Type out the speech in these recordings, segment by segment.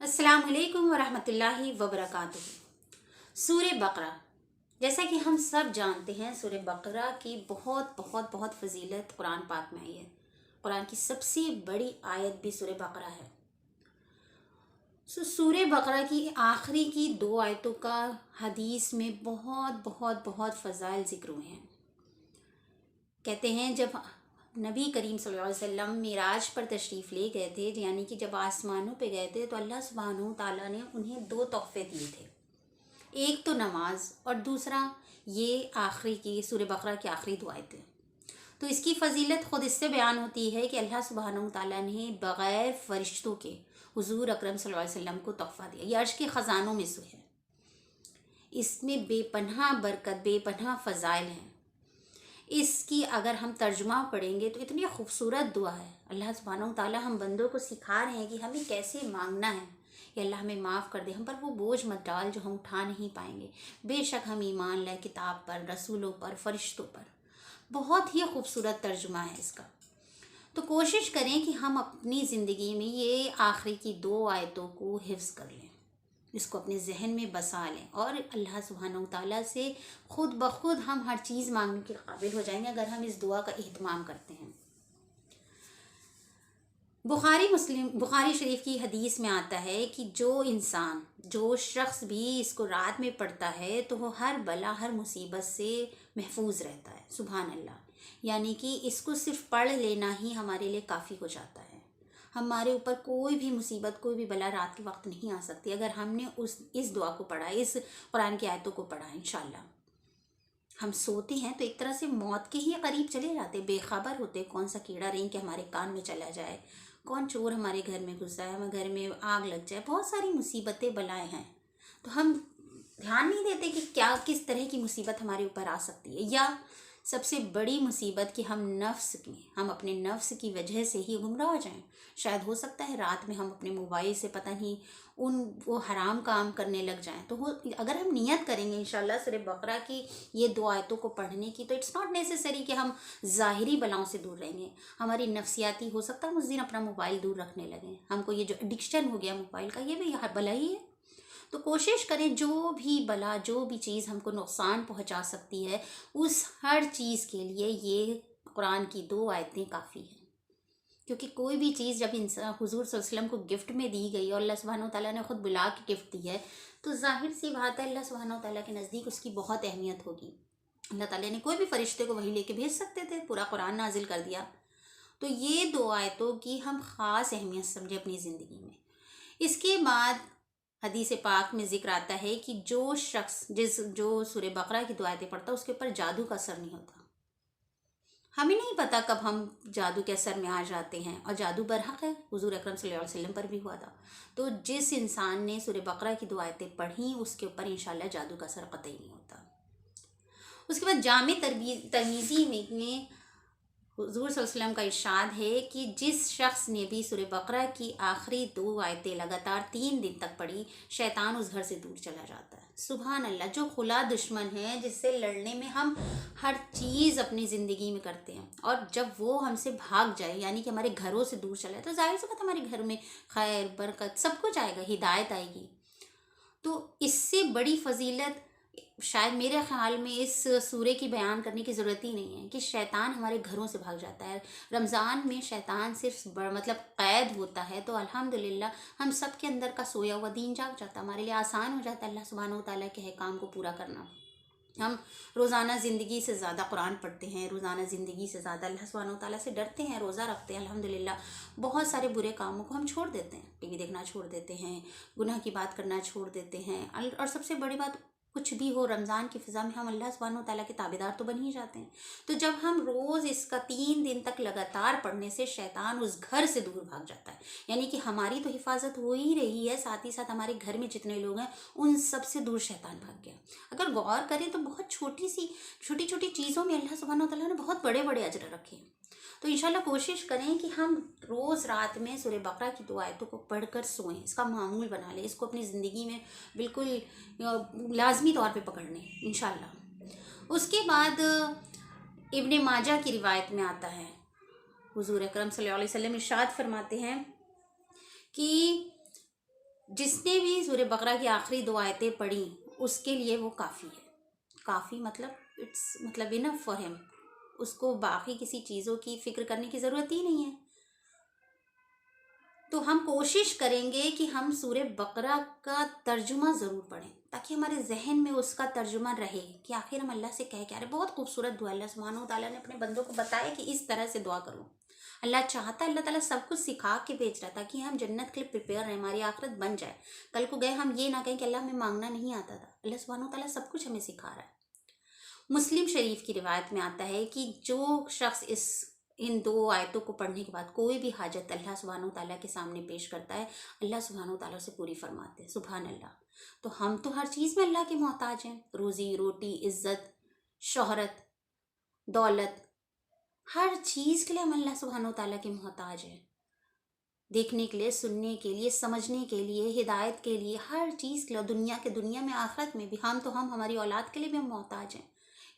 अस्सलाम वालेकुम वरहमतुल्लाहि वबरकातुहू। सूरह बकरा, जैसा कि हम सब जानते हैं, सूरह बकरा की बहुत बहुत बहुत फजीलत कुरान पाक में आई है। कुरान की सबसे बड़ी आयत भी सूरह बकरा है। सूरह बकरा की आखिरी की 2 आयतों का हदीस में बहुत बहुत बहुत फ़ज़ाइल ज़िक्र हुए हैं। कहते हैं जब नबी करीम सल्लल्लाहु अलैहि वसल्लम मिराज पर तशरीफ़ ले गए थे, यानी कि जब आसमानों पे गए थे, तो अल्लाह सुब्हानहू ताला ने उन्हें 2 तोहफ़े दिए थे। एक तो नमाज और दूसरा ये आखिरी की सूरह बकरा की आखिरी 2 आयतें। तो इसकी फ़जीलत ख़ुद इससे बयान होती है कि अल्लाह सुब्हानहू ताला ने बग़ैर फ़रिश्तों के हुज़ूर अकरम सल्लल्लाहु अलैहि वसल्लम को तोहफ़ा दिया। ये अर्श के ख़ज़ानों में से है। इसमें बेपनाह बरकत, बेपनाह फ़ज़ाइल हैं। इसकी अगर हम तर्जुमा पढ़ेंगे तो इतनी खूबसूरत दुआ है। अल्लाह सुब्हानहू ताला हम बंदों को सिखा रहे हैं कि हमें कैसे मांगना है कि अल्लाह हमें माफ़ कर दे, हम पर वो बोझ मत डाल जो हम उठा नहीं पाएंगे। बेशक हम ईमान लाए किताब पर, रसूलों पर, फ़रिश्तों पर। बहुत ही खूबसूरत तर्जुमा है इसका। तो कोशिश करें कि हम अपनी ज़िंदगी में ये आखिरी की 2 आयतों को हिफ्ज़ कर लें, इसको अपने जहन में बसा लें और अल्लाह सुब्हानहू तआला से खुद ब खुद हम हर चीज़ मांगने के काबिल हो जाएंगे अगर हम इस दुआ का एहतमाम करते हैं। बुखारी शरीफ की हदीस में आता है कि जो शख्स भी इसको रात में पढ़ता है तो वो हर बला, हर मुसीबत से महफूज रहता है। सुभान अल्लाह। यानी कि इसको सिर्फ पढ़ लेना ही हमारे लिए काफ़ी हो जाता है। हमारे ऊपर कोई भी मुसीबत, कोई भी बला रात के वक्त नहीं आ सकती अगर हमने इस दुआ को पढ़ा, इस कुरान की आयतों को पढ़ा। इंशाल्लाह हम सोते हैं तो एक तरह से मौत के ही करीब चले जाते, बेखबर होते कौन सा कीड़ा रेंग के हमारे कान में चला जाए, कौन चोर हमारे घर में घुस जाए, हमारे घर में आग लग जाए। बहुत सारी मुसीबतें बलाएँ हैं, तो हम ध्यान नहीं देते कि क्या किस तरह की मुसीबत हमारे ऊपर आ सकती है। या सबसे बड़ी मुसीबत कि हम अपने नफ्स की वजह से ही गुमराह हो जाएं। शायद हो सकता है रात में हम अपने मोबाइल से पता नहीं वो हराम काम करने लग जाएं। तो अगर हम नियत करेंगे इंशाल्लाह सूरह बकरा की ये 2 आयतों को पढ़ने की, तो इट्स नॉट नेसेसरी कि हम ज़ाहिरी बलाओं से दूर रहेंगे। हमारी नफ्सियाती, हो सकता है उस दिन अपना मोबाइल दूर रखने लगें। हमको ये जो एडिक्शन हो गया मोबाइल का, ये भी बला ही है। तो कोशिश करें जो भी बला, जो भी चीज़ हमको नुकसान पहुंचा सकती है, उस हर चीज़ के लिए ये कुरान की 2 आयतें काफ़ी हैं। क्योंकि कोई भी चीज़ जब इंसान हुजूर सल्लल्लाहु अलैहि वसल्लम को गिफ्ट में दी गई और अल्लाह सुब्हानहू तआला ने खुद बुला के गिफ्ट दी है, तो जाहिर सी बात है अल्लाह सुब्हानहू तआला के नज़दीक उसकी बहुत अहमियत होगी। अल्लाह ताला ने कोई भी फरिश्ते को वही लेके भेज सकते थे, पूरा कुरान नाजिल कर दिया। तो ये 2 आयतों की हम ख़ास अहमियत समझें अपनी ज़िंदगी में। इसके बाद हदीस पाक में जिक्र आता है कि जो शख्स जो सूरह बकरा की 2 आयतें पढ़ता है उसके ऊपर जादू का असर नहीं होता। हमें नहीं पता कब हम जादू के असर में आ जाते हैं, और जादू बरहक है, हुजूर अकरम सल्लल्लाहु अलैहि वसल्लम पर भी हुआ था। तो जिस इंसान ने सूरह बकरा की 2 आयतें पढ़ी उसके ऊपर इंशाल्लाह जादू का असर कतई नहीं होता। उसके बाद जामे तरमीज़ी में हुज़ूर सल्लल्लाहु अलैहि वसल्लम का इरशाद है कि जिस शख्स ने भी सूरह बकरा की आखिरी 2 आयतें लगातार 3 दिन तक पढ़ी, शैतान उस घर से दूर चला जाता है। सुभान अल्लाह। जो खुला दुश्मन है जिससे लड़ने में हम हर चीज़ अपनी ज़िंदगी में करते हैं, और जब वो हमसे भाग जाए, यानी कि हमारे घरों से दूर चला जाए, तो जाहिर सी बात हमारे घर में खैर, बरकत, सब कुछ आएगा, हिदायत आएगी। तो इससे बड़ी फजीलत शायद मेरे ख्याल में इस सूरे की बयान करने की ज़रूरत ही नहीं है कि शैतान हमारे घरों से भाग जाता है। रमज़ान में शैतान सिर्फ मतलब क़ैद होता है, तो अल्हम्दुलिल्लाह हम सब के अंदर का सोया हुआ दीन जाग जाता है, हमारे लिए आसान हो जाता है अल्लाह सुब्हानहू तआला के अहकाम को पूरा करना। हम रोज़ाना ज़िंदगी से ज़्यादा कुरान पढ़ते हैं, रोज़ाना ज़िंदगी से ज़्यादा अल्लाह सुब्हानहू तआला से डरते हैं, रोज़ा रखते हैं। अल्हम्दुलिल्लाह बहुत सारे बुरे कामों को हम छोड़ देते हैं, टीवी देखना छोड़ देते हैं, गुनाह की बात करना छोड़ देते हैं, और सबसे बड़ी बात, कुछ भी हो रमज़ान की फ़िज़ा में हम अल्लाह सुब्हानहू तआला के ताबेदार तो बन ही जाते हैं। तो जब हम रोज़ इसका 3 दिन तक लगातार पढ़ने से शैतान उस घर से दूर भाग जाता है। यानी कि हमारी तो हिफाजत हो ही रही है, साथ ही साथ हमारे घर में जितने लोग हैं उन सब से दूर शैतान भाग गया। अगर गौर करें तो बहुत छोटी छोटी चीज़ों में अल्लाह सुब्हानहू तआला ने बहुत बड़े बड़े अजर रखे हैं। तो इंशाल्लाह कोशिश करें कि हम रोज़ रात में सूरह बकरा की 2 आयतों को पढ़कर सोएं, इसका मामूल बना लें, इसको अपनी ज़िंदगी में बिल्कुल लाजमी तौर पे पकड़ लें इंशाल्लाह। उसके बाद इब्ने माजा की रिवायत में आता है, हुजूर अकरम सल्लल्लाहु अलैहि वसल्लम इरशाद फरमाते हैं कि جس نے بھی سورہ بقرہ کی آخری 2 آیتیں پڑھی اس کے لیے وہ کافی ہے. کافی مطلب اٹس مطلب انف فار ہم. اس کو باقی کسی چیزوں کی فکر کرنے کی ضرورت ہی نہیں ہے. تو ہم کوشش کریں گے کہ ہم سورہ بقرہ کا ترجمہ ضرور پڑھیں تاکہ ہمارے ذہن میں اس کا ترجمہ رہے کہ آخر ہم اللہ سے کہہ کے آ رہے. بہت خوبصورت دعا اللہ سبحانہ و تعالیٰ نے اپنے بندوں کو بتایا کہ اس طرح سے دعا کرو. اللہ چاہتا ہے، اللہ تعالیٰ سب کچھ سکھا کے بھیج رہا تھا کہ ہم جنت کے لیے پریپیئر رہیں، ہماری آخرت بن جائے. کل کو گئے ہم یہ نہ کہیں کہ اللہ ہمیں مانگنا نہیں آتا تھا. اللہ سبحانہ و تعالیٰ سب کچھ ہمیں سکھا رہا ہے. مسلم شریف کی روایت میں آتا ہے کہ جو شخص ان 2 آیتوں کو پڑھنے کے بعد کوئی بھی حاجت اللہ سبحانہ و تعالیٰ کے سامنے پیش کرتا ہے، اللہ سبحانہ و تعالیٰ سے پوری فرماتے ہیں. سبحان اللہ. تو ہم تو ہر چیز میں اللہ کے محتاج ہیں. روزی روٹی، عزت، شہرت، دولت، ہر چیز کے لیے ہم اللہ سبحانہ و تعالیٰ کے محتاج ہیں. دیکھنے کے لیے، سننے کے لیے، سمجھنے کے لیے، ہدایت کے لیے، ہر چیز کے لیے، دنیا میں آخرت میں بھی. ہم ہماری اولاد کے لیے بھی ہم محتاج ہیں.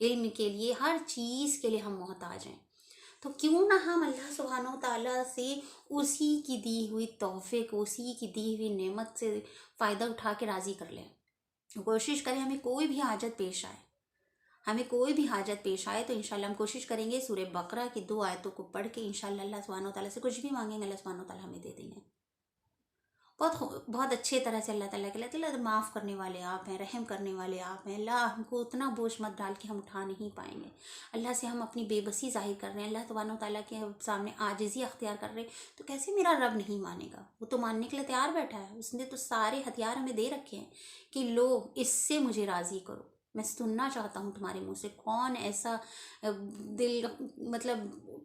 علم کے لیے، ہر چیز کے لیے ہم محتاج ہیں. تو کیوں نہ ہم اللہ سبحانہ و تعالیٰ سے اسی کی دی ہوئی تحفے کو، اسی کی دی ہوئی نعمت سے فائدہ اٹھا کے راضی کر لیں. کوشش کریں ہمیں کوئی بھی حاجت پیش آئے تو انشاءاللہ ہم کوشش کریں گے سورہ بقرہ کی 2 آیتوں کو پڑھ کے انشاءاللہ اللہ سبحانہ و تعالیٰ سے کچھ بھی مانگیں گے، اللہ سبحانہ و تعالیٰ ہمیں دے دیں گے. بہت اچھے طرح سے اللہ تعالیٰ کے لیے اللہ معاف کرنے والے آپ ہیں، رحم کرنے والے آپ ہیں. اللہ ہم کو اتنا بوجھ مت ڈال کے ہم اٹھا نہیں پائیں گے. اللہ سے ہم اپنی بے بسی ظاہر کر رہے ہیں، اللہ سبحانہ و تعالیٰ کے سامنے عاجزی اختیار کر رہے ہیں. تو کیسے میرا رب نہیں مانے گا؟ وہ تو ماننے کے لیے تیار بیٹھا ہے. اس نے تو سارے ہتھیار ہمیں دے رکھے ہیں کہ لو اس سے مجھے راضی کرو. میں سننا چاہتا ہوں تمہارے منہ سے کون ایسا دل مطلب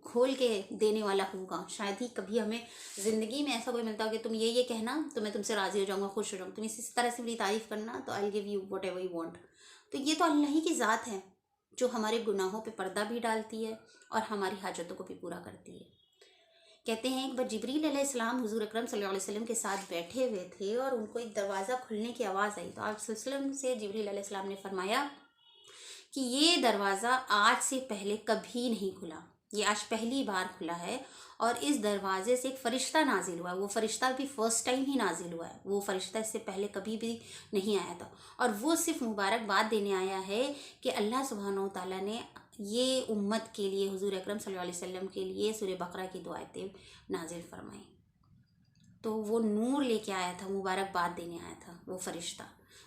کھول کے دینے والا ہوگا. شاید ہی کبھی ہمیں زندگی میں ایسا کوئی ملتا ہو کہ تم یہ کہنا تو میں تم سے راضی ہو جاؤں گا، خوش ہو جاؤں گا. تم اس طرح سے میری تعریف کرنا تو I'll give you whatever you want. تو یہ تو اللہ ہی کی ذات ہے جو ہمارے گناہوں پہ پردہ بھی ڈالتی ہے اور ہماری حاجتوں کو بھی پورا کرتی ہے. کہتے ہیں ایک بار جبریل علیہ السلام حضور اکرم صلی اللہ علیہ وسلم کے ساتھ بیٹھے ہوئے تھے اور ان کو ایک دروازہ کھلنے کی آواز آئی. تو آپ صلی اللہ علیہ وسلم سے جبریل علیہ السلام نے فرمایا کہ یہ دروازہ آج سے پہلے کبھی نہیں کھلا، یہ آج پہلی بار کھلا ہے. اور اس دروازے سے ایک فرشتہ نازل ہوا ہے. وہ فرشتہ بھی فرسٹ ٹائم ہی نازل ہوا ہے. وہ فرشتہ اس سے پہلے کبھی بھی نہیں آیا تھا. اور وہ صرف مبارکباد دینے آیا ہے کہ اللہ سبحانہ و تعالیٰ نے یہ امت کے لیے، حضور اکرم صلی اللہ علیہ وسلم کے لیے سورہ بقرہ کی 2 آیتیں نازل فرمائیں. تو وہ نور لے کے آیا تھا، مبارکباد دینے آیا تھا وہ فرشتہ.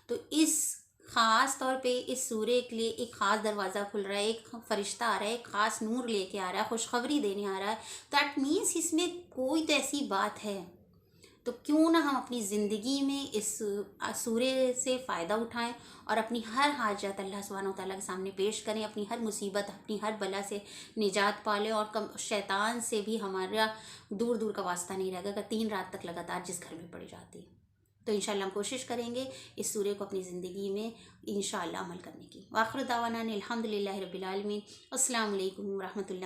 تو اس خاص طور پہ اس سورے کے لیے ایک خاص دروازہ کھل رہا ہے، ایک فرشتہ آ رہا ہے، ایک خاص نور لے کے آ رہا ہے، خوشخبری دینے آ رہا ہے. دیٹ مینس اس میں کوئی تو ایسی بات ہے. تو کیوں نہ ہم اپنی زندگی میں اس سورے سے فائدہ اٹھائیں اور اپنی ہر حاجت اللہ سبحانہ و تعالیٰ کے سامنے پیش کریں، اپنی ہر مصیبت، اپنی ہر بلا سے نجات پالیں. اور شیطان سے بھی ہمارا دور دور کا واسطہ نہیں رہے گا کہ 3 رات تک لگاتار جس گھر میں پڑی جاتی. تو انشاءاللہ ہم کوشش کریں گے اس سورے کو اپنی زندگی میں انشاءاللہ عمل کرنے کی. وآخر دعوانا الحمدللہ رب العالمین. السلام علیکم ورحمۃ اللہ.